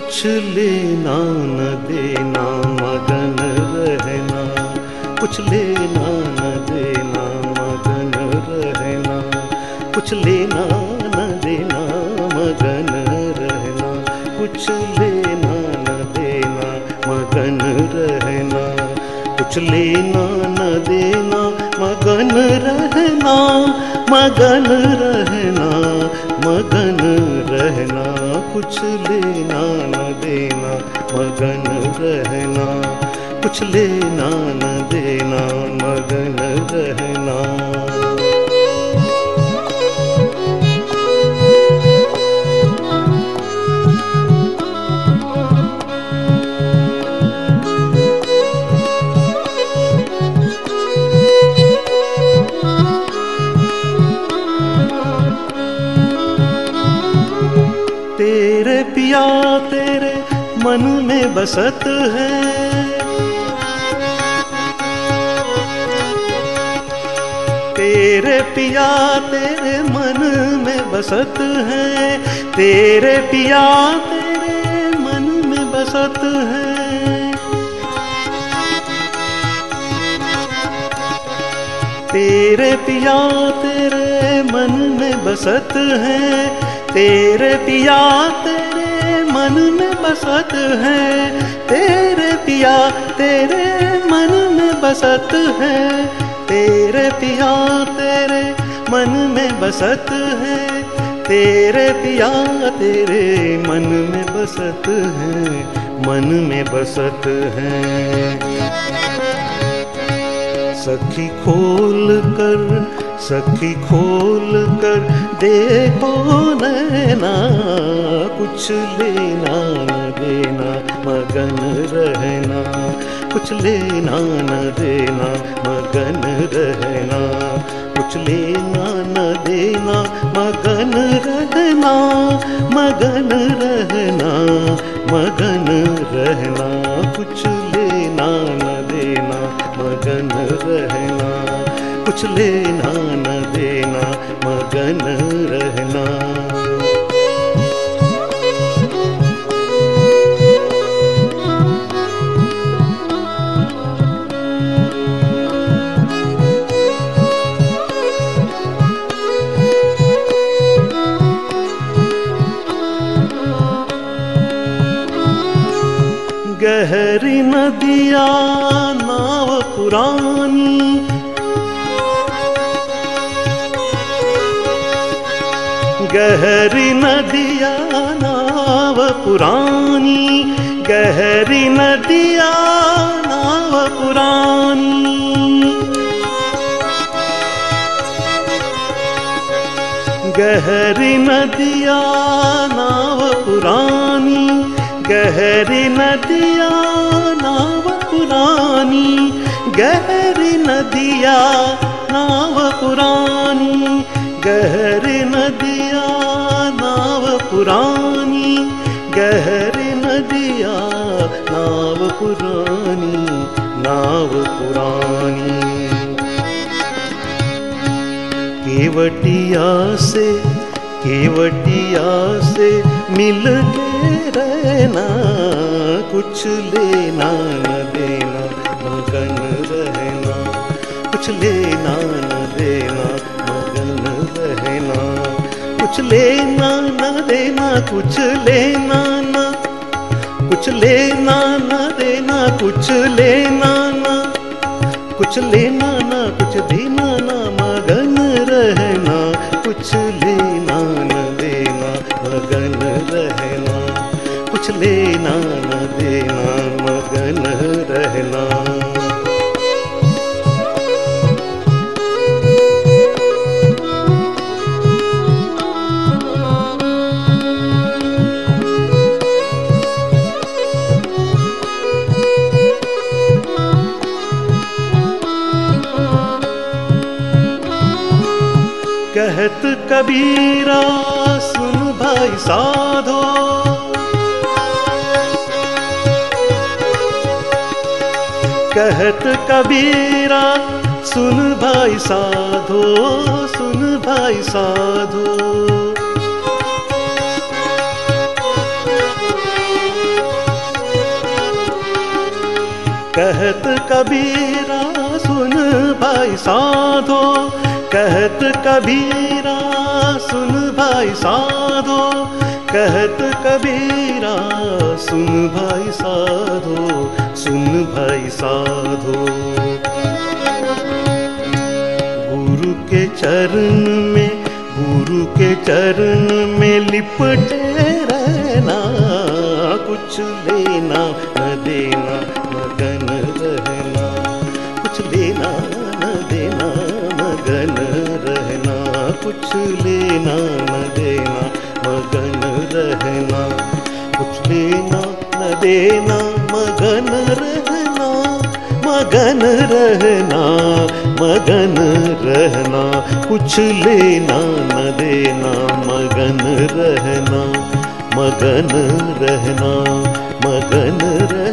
कुछ लेना न देना मगन रहना, कुछ लेना न देना मगन रहना, कुछ लेना न देना मगन रहना, कुछ लेना न देना मगन रहना, कुछ लेना न देना मगन रहना, मगन रहना, मगन रहना, कुछ लेना न देना मगन रहना, कुछ लेना न देना मगन रहना। तेरे पिया तेरे मन में बसत है, तेरे पिया तेरे मन में बसत है, तेरे पिया तेरे मन में बसत है, तेरे पिया तेरे मन में बसत है, तेरे पिया तेरे मन में बसत है, तेरे पिया तेरे मन में बसत है, तेरे पिया तेरे मन में बसत है, तेरे पिया तेरे मन में बसत है, मन में बसत है। सखी खोल कर, सखी खोल कर देखो नैना, कुछ लेना न देना मगन रहना, कुछ लेना न देना मगन रहना, कुछ लेना न देना मगन रहना, मगन रहना, मगन रहना, कुछ लेना न देना मगन रहना, कुछ लेना न देना मगन रहना। गहरी नदिया नाव पुरानी, गहरी नदिया नाव पुरानी, गहरी नदिया नाव पुरानी, गहरी नदिया नाव पुरानी, गहरी नदिया नाव पुरानी, गहरी नदिया नाव पुरानी, गहरी नदिया नाव पुरानी, गहरी नदिया नाव पुरानी, नाव पुरानी। केवटिया से, केवटिया से मिल के रहना, कुछ लेना न देना मगन रहना, कुछ लेना न देना मगन रहना, कुछ लेना न देना, कुछ लेना न, कुछ लेना न देना, कुछ लेना न, कुछ लेना न, कुछ देना न मगन रहना, कुछ लेना न देना मगन रहना, कुछ लेना न देना मगन रहना। कहत कबीरा सुन भाई साधो, कहत कबीरा सुन भाई साधो, सुन भाई साधो, कहत कबीरा सुन भाई साधो, कहत कबीरा सुन भाई साधो, कहत कबीरा सुन भाई साधो, सुन भाई साधो। गुरु के चरण में, गुरु के चरण में लिपटे रहना, कुछ लेना न देना मगन रहना, कुछ लेना न देना मगन रहना, कुछ लेना न देना मगन रहना, कुछ लेना न देना मगन रहना, मगन रहना, मगन रहना, कुछ लेना न देना मगन रहना, मगन रहना, मगन रहना।